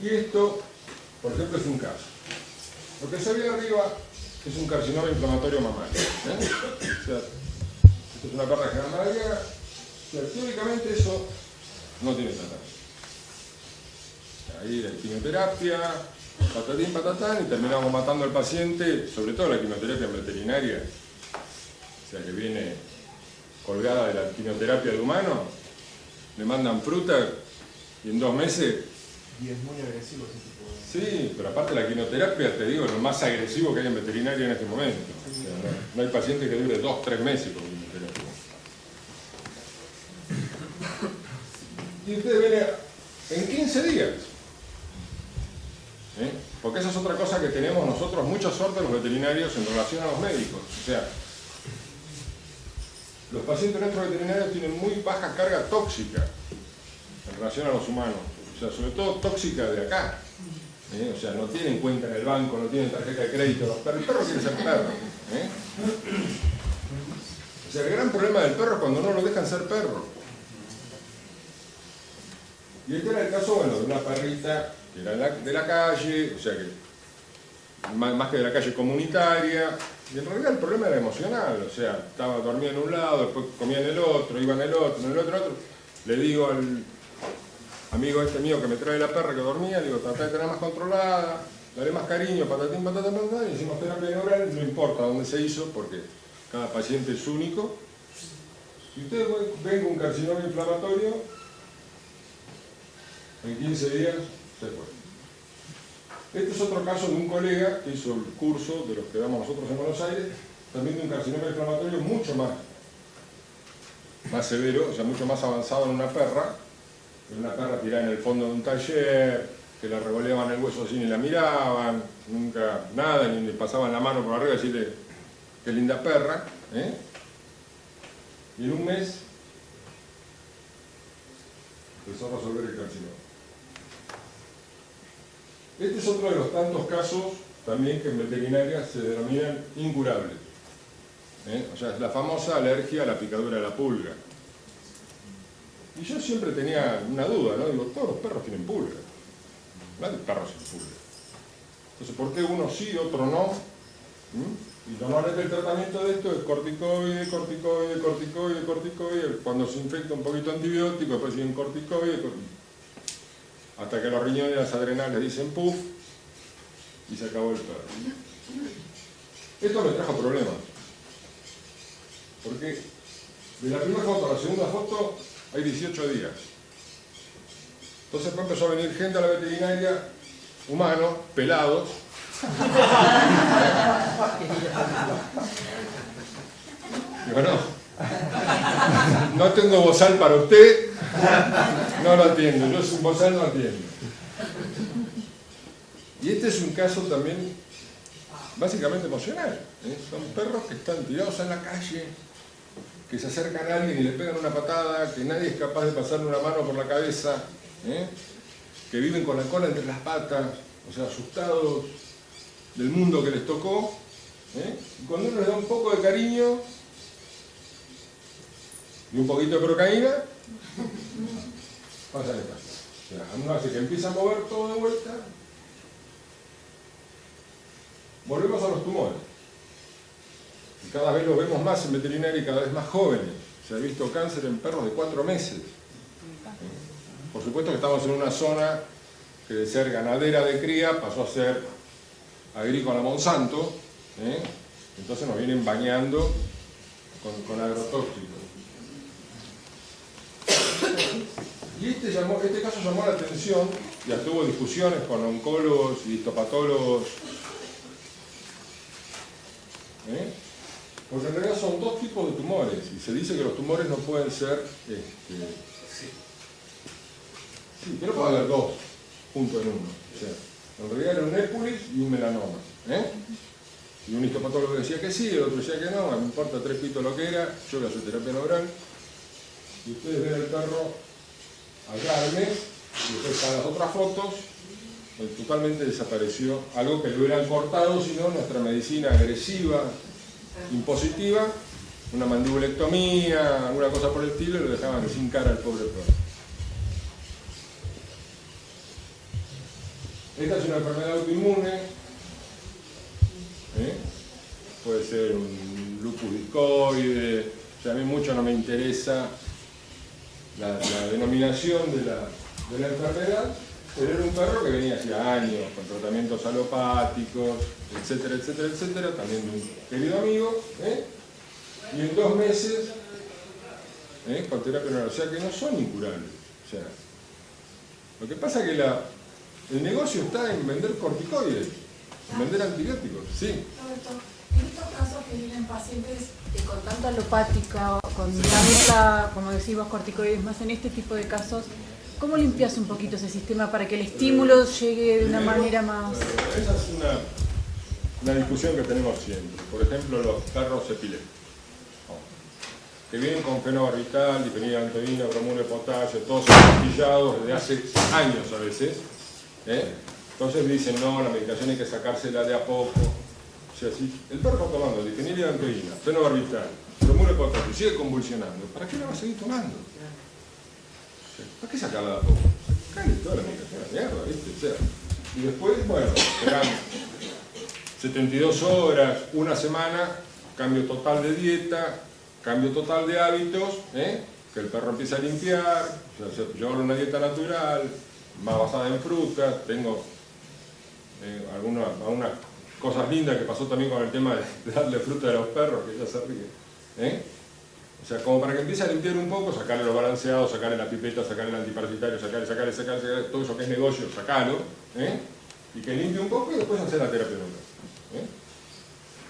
[SPEAKER 1] Y esto, por ejemplo, es un caso. Lo que se ve arriba es un carcinoma inflamatorio mamario. O sea, esto es una perra mamaria. O sea, teóricamente eso no tiene tratamiento. Ahí la quimioterapia, patatín, patatán, y terminamos matando al paciente, sobre todo la quimioterapia veterinaria, o sea, que viene colgada de la quimioterapia de humano, le mandan fruta y en 2 meses...
[SPEAKER 4] Y es muy agresivo ese tipo de...
[SPEAKER 1] Sí, pero aparte la quimioterapia, te digo, es lo más agresivo que hay en veterinaria en este momento. O sea, no hay paciente que dure 2-3 meses con quimioterapia. Y ustedes ven en 15 días. Porque esa es otra cosa que tenemos nosotros, mucha suerte los veterinarios en relación a los médicos. O sea, los pacientes nuestros veterinarios tienen muy baja carga tóxica en relación a los humanos. O sea, sobre todo tóxica de acá. O sea, no tienen cuenta en el banco, no tienen tarjeta de crédito. El perro quiere ser perro. O sea, el gran problema del perro es cuando no lo dejan ser perro. Y este era el caso, bueno, de una perrita que era de la calle, o sea que más que de la calle comunitaria, y en realidad el problema era emocional, o sea, estaba dormida en un lado, después comía en el otro, iba en el otro, en el otro. Le digo al amigo este mío que me trae la perra que dormía, digo, trata de tener más controlada, dale más cariño, patatín, patatán, patatán, y hicimos terapia neural, no importa dónde se hizo, porque cada paciente es único. Si ustedes ven un carcinoma inflamatorio, en 15 días se fue. Este es otro caso de un colega que hizo el curso de los que damos nosotros en Buenos Aires, también de un carcinoma inflamatorio mucho más severo, o sea, mucho más avanzado en una perra tirada en el fondo de un taller, que la revoleaban el hueso así ni la miraban, nunca nada, ni le pasaban la mano por arriba y decirle, qué linda perra, y en un mes empezó a resolver el carcinoma. Este es otro de los tantos casos también que en veterinaria se denominan incurables. O sea, es la famosa alergia a la picadura de la pulga. Y yo siempre tenía una duda, ¿no? Digo, todos los perros tienen pulga. No hay perros sin pulga. Entonces, ¿por qué uno sí y otro no? Y normalmente el tratamiento de esto es corticoide, corticoide, corticoide, corticoide. Cuando se infecta un poquito antibiótico, después siguen corticoide, hasta que los riñones y las adrenales dicen puff y se acabó el perro. Esto me trajo problemas. Porque De la primera foto a la segunda foto hay 18 días. Entonces después empezó a venir gente a la veterinaria, humanos, pelados. Digo, no tengo bozal para usted, no lo atiendo, yo sin bozal no atiendo. Y este es un caso también básicamente emocional, ¿eh? Son perros que están tirados en la calle, que se acercan a alguien y le pegan una patada, que nadie es capaz de pasarle una mano por la cabeza, ¿eh? Que viven con la cola entre las patas, o sea, asustados del mundo que les tocó, ¿eh? Y cuando uno les da un poco de cariño y un poquito de procaína, pasa de paso. O sea, uno hace que empieza a mover todo de vuelta. Volvemos a los tumores. Y cada vez los vemos más en veterinaria y cada vez más jóvenes. Se ha visto cáncer en perros de 4 meses. Por supuesto que estamos en una zona que de ser ganadera de cría pasó a ser agrícola Monsanto, ¿eh? Entonces nos vienen bañando con agrotóxicos. Y este caso llamó la atención, ya tuvo discusiones con oncólogos y histopatólogos, ¿eh? Porque en realidad son 2 tipos de tumores, y se dice que los tumores no pueden ser, sí, que no puede haber 2 juntos en uno. O sea, en realidad era un épulis y un melanoma, ¿eh? Y un histopatólogo decía que sí, el otro decía que no, me importa 3 pitos lo que era, yo voy a hacer terapia neural, y ustedes ven el perro allá al mes, y después están las otras fotos, totalmente desapareció, algo que lo hubieran cortado, sino nuestra medicina agresiva, impositiva, una mandibulectomía, alguna cosa por el estilo, y lo dejaban sin cara al pobre perro. Esta es una enfermedad autoinmune, ¿eh? Puede ser un lupus discoide, o sea, a mí mucho no me interesa la denominación de la enfermedad, pero era un perro que venía hacía años con tratamientos alopáticos, etcétera, etcétera, etcétera, también de un querido amigo, ¿eh? Y en 2 meses, con terapia neural, o sea que no son incurables. O sea, lo que pasa es que el negocio está en vender corticoides, en vender antibióticos, sí.
[SPEAKER 2] Roberto, en estos casos que vienen pacientes con tanto alopática, con tanta, como decís vos, corticoides, más en este tipo de casos, ¿cómo limpias un poquito ese sistema para que el estímulo llegue de una manera más...?
[SPEAKER 1] Esa es una discusión que tenemos siempre. Por ejemplo, los perros epilépticos, que vienen con fenobarbital, difenidantoína, bromuro de potasio, todos pillados desde hace años a veces, ¿eh? Entonces dicen, no, la medicación hay que sacársela de a poco. O sea, si el perro está tomando difenidantoína, fenobarbital, bromuro de potasio y sigue convulsionando, ¿para qué la va a seguir tomando? ¿Para qué sacarla de a poco? Sacale toda la medicación a la mierda, ¿viste? O sea, y después, bueno, serán 72 horas, una semana, cambio total de dieta, cambio total de hábitos, que el perro empieza a limpiar, o sea, yo hago una dieta natural, más basada en frutas, tengo algunas cosas lindas que pasó también con el tema de darle fruta a los perros, que ya se ríe, O sea, como para que empiece a limpiar un poco, sacarle los balanceados, sacarle la pipeta, sacarle el antiparasitario, sacarle, todo eso que es negocio, sacalo, y que limpie un poco y después hacer la terapia neural.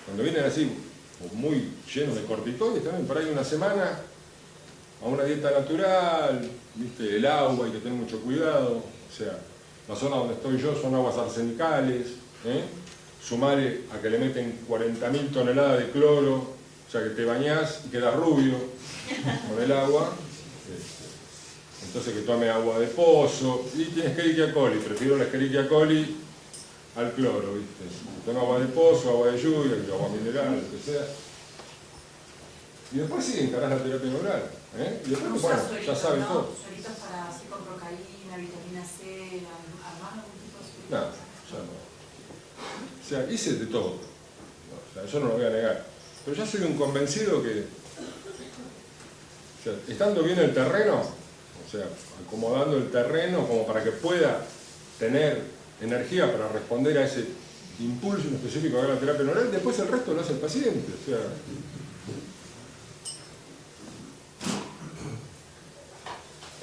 [SPEAKER 1] Cuando vienen así, muy llenos de corticoides, también por ahí una semana, a una dieta natural, ¿viste? El agua, hay que tener mucho cuidado, o sea, la zona donde estoy yo son aguas arsenicales, sumale a que le meten 40.000 toneladas de cloro, o sea que te bañás y quedas rubio con el agua, entonces que tome agua de pozo, y tiene Escherichia coli, prefiero la Escherichia coli al cloro, ¿viste? Toma agua de pozo, agua de lluvia, agua mineral, lo que sea. Y después sí encarás la terapia neural, y después, bueno, ya sabes todo.
[SPEAKER 2] ¿Solitos para así con procaína, vitamina C, armar algún tipo de...?
[SPEAKER 1] No, ya no. O sea, hice de todo. O sea, yo no lo voy a negar. Pero ya soy un convencido que, o sea, estando bien el terreno, o sea, acomodando el terreno como para que pueda tener energía para responder a ese impulso específico de la terapia neural, después el resto lo hace el paciente. O sea,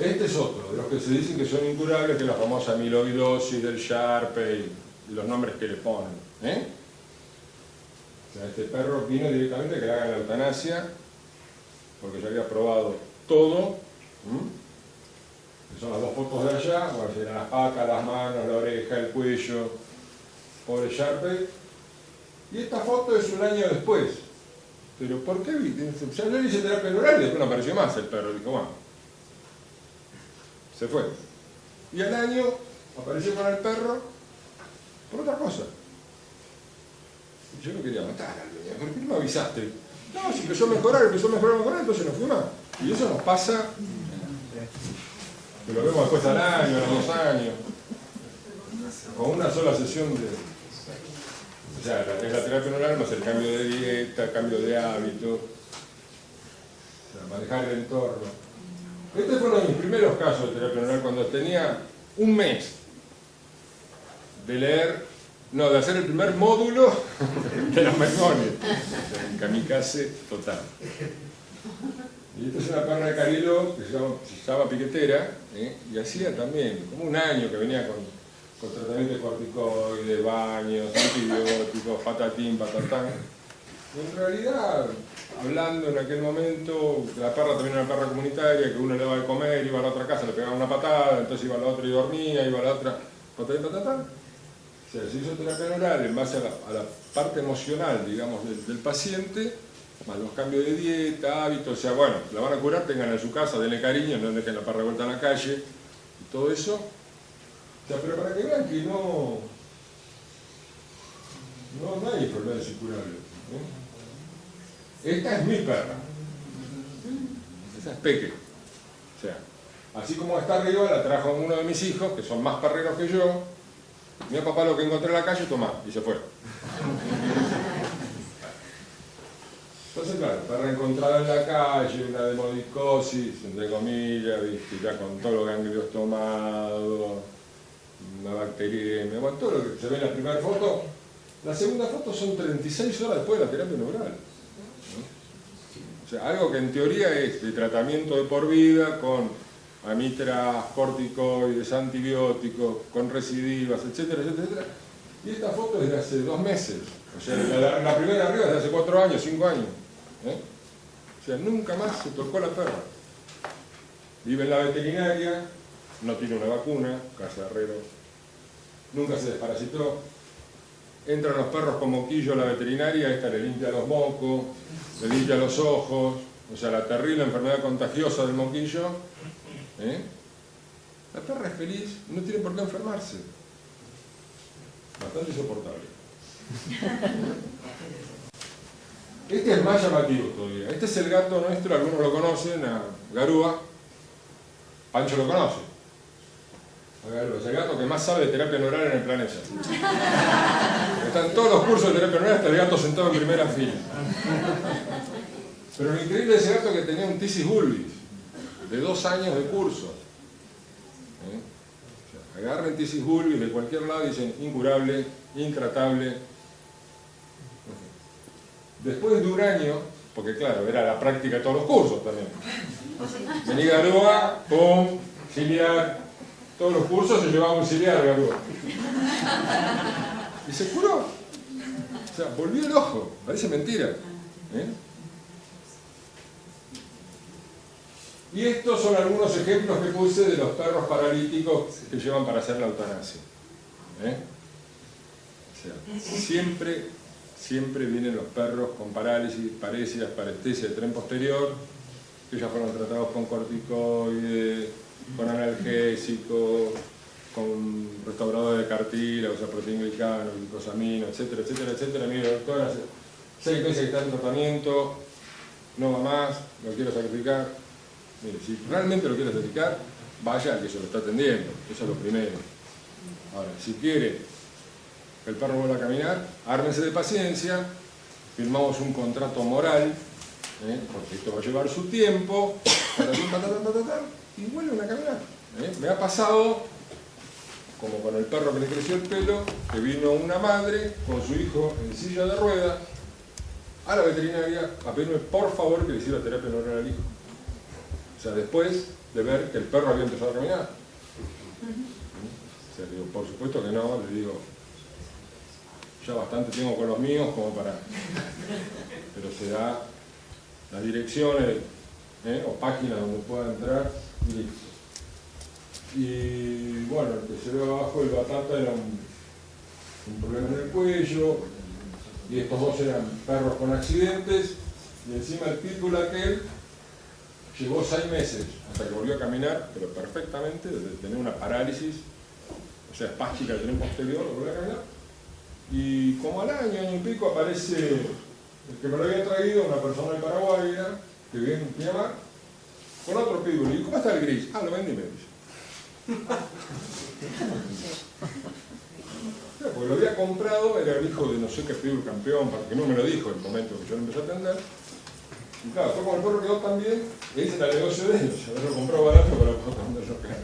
[SPEAKER 1] Este es otro, de los que se dicen que son incurables, que es la famosa amiloidosis del Sharpey y los nombres que le ponen. O sea, este perro vino directamente a que le hagan la eutanasia, porque ya había probado todo. Que son las dos fotos de allá, bueno, eran las patas, las manos, la oreja, el cuello. Pobre Sharpey. Y esta foto es un año después. Pero ¿por qué? O sea, yo le hice terapia neural y después no apareció más el perro. Dijo, bueno, se fue. Y al año apareció con el perro por otra cosa. Y yo no quería matar al dueño. ¿Por qué no me avisaste? No, si empezó a mejorar, entonces no fui más. Y eso nos pasa, que lo vemos después al año, a los 2 años, con una sola sesión de... O sea, es la terapia neural más el cambio de dieta, cambio de hábito, o sea, manejar el entorno. Este fue uno de mis primeros casos de terapia neural cuando tenía un mes de leer, no, de hacer el primer módulo de los memones. O sea, en kamikaze total. Y esta es una perra de Carilo que se llama Piquetera, y hacía también como un año que venía con tratamiento de corticoides, baños, antibióticos, patatín, patatán. Y en realidad, hablando en aquel momento, la perra también era una perra comunitaria, que uno le daba de comer, iba a la otra casa, le pegaba una patada, entonces iba a la otra y dormía, iba a la otra, patatín, patatán. O sea, se hizo terapia neural en base a la parte emocional, digamos, del paciente, más los cambios de dieta, hábitos, o sea, bueno, la van a curar, tengan en su casa, denle cariño, no dejen la perra vuelta a la calle, y todo eso. O sea, pero para que vean que no hay enfermedades incurables. Esta es mi perra. Esa es Peque. O sea, así como está arriba, la trajo uno de mis hijos, que son más perreros que yo. Mira papá lo que encontré en la calle, tomá, y se fue. Entonces, claro, perra encontrada en la calle, una demodicosis, entre comillas, ¿viste? Ya con todos los ganglios tomados, una bacteriemia, bueno, todo lo que se ve en la primera foto. La segunda foto son 36 horas después de la terapia neural. ¿No? O sea, algo que en teoría es de tratamiento de por vida con amitras, corticoides, antibióticos, con recidivas, etcétera, etcétera. Y esta foto es de hace 2 meses. O sea, la primera arriba es de hace 4 años, 5 años. O sea, nunca más se tocó la perra. Vive en la veterinaria, no tiene una vacuna, casa de herrero, nunca se desparasitó. Entran los perros con moquillo a la veterinaria, esta le limpia los mocos, le limpia los ojos, o sea, la terrible enfermedad contagiosa del moquillo. La perra es feliz, no tiene por qué enfermarse. Bastante soportable. Este es más llamativo todavía. Este es el gato nuestro, algunos lo conocen, a Garúa. Pancho lo conoce. Es el gato que más sabe de terapia neural en el planeta. Están todos los cursos de terapia neural, hasta el gato sentado en primera fila. Pero lo increíble es ese gato que tenía un tisis bulbis, de 2 años de curso. O sea, agarren tisis bulbis de cualquier lado y dicen incurable, intratable. Después de 1 año, porque claro, era la práctica de todos los cursos también. Vení Garúa, pum, ciliar. Todos los cursos se llevaba un ciliar Garúa. Y se curó. O sea, volvió el ojo. Parece mentira. Y estos son algunos ejemplos que puse de los perros paralíticos que llevan para hacer la eutanasia. O sea, siempre vienen los perros con parálisis, paresias, parestesia de tren posterior, que ya fueron tratados con corticoides, con analgésicos, con restaurador de cartílago, o sea, proteinglicano, glicosamina, etcétera, etcétera, etcétera. Mire, doctor, hace 6 meses que está en tratamiento, no va más, lo quiero sacrificar. Mire, si realmente lo quiere sacrificar, vaya al que se lo está atendiendo, eso es lo primero. Ahora, si quiere que el perro vuelva a caminar, ármense de paciencia, firmamos un contrato moral, porque esto va a llevar su tiempo, y vuelven a caminar. Me ha pasado, como con el perro que le creció el pelo, que vino una madre con su hijo en silla de ruedas a la veterinaria a pedirme por favor que le hiciera terapia neural al hijo. O sea, después de ver que el perro había empezado a caminar. O sea, digo, por supuesto que no, le digo, ya bastante tengo con los míos como para... Pero se da las direcciones o páginas donde pueda entrar y listo. Y bueno, el que se ve abajo, el Batata, era un problema en el cuello, y estos dos eran perros con accidentes, y encima el pitbull aquel llevó 6 meses hasta que volvió a caminar, pero perfectamente, desde tener una parálisis, o sea, espástica del tren posterior, volvió a caminar. Y como al año y pico, aparece el que me lo había traído, una persona de Paraguay, que vive en Miamar, con otro pitbull. Y ¿cómo está el gris? Ah, lo vendí, me dice. Porque lo había comprado, era el hijo de no sé qué pitbull campeón, que no me lo dijo en el momento que yo lo empecé a atender. Y claro, fue como el perro quedó tan bien, ese era el negocio de ellos, haberlo comprado barato para poder venderlo caro.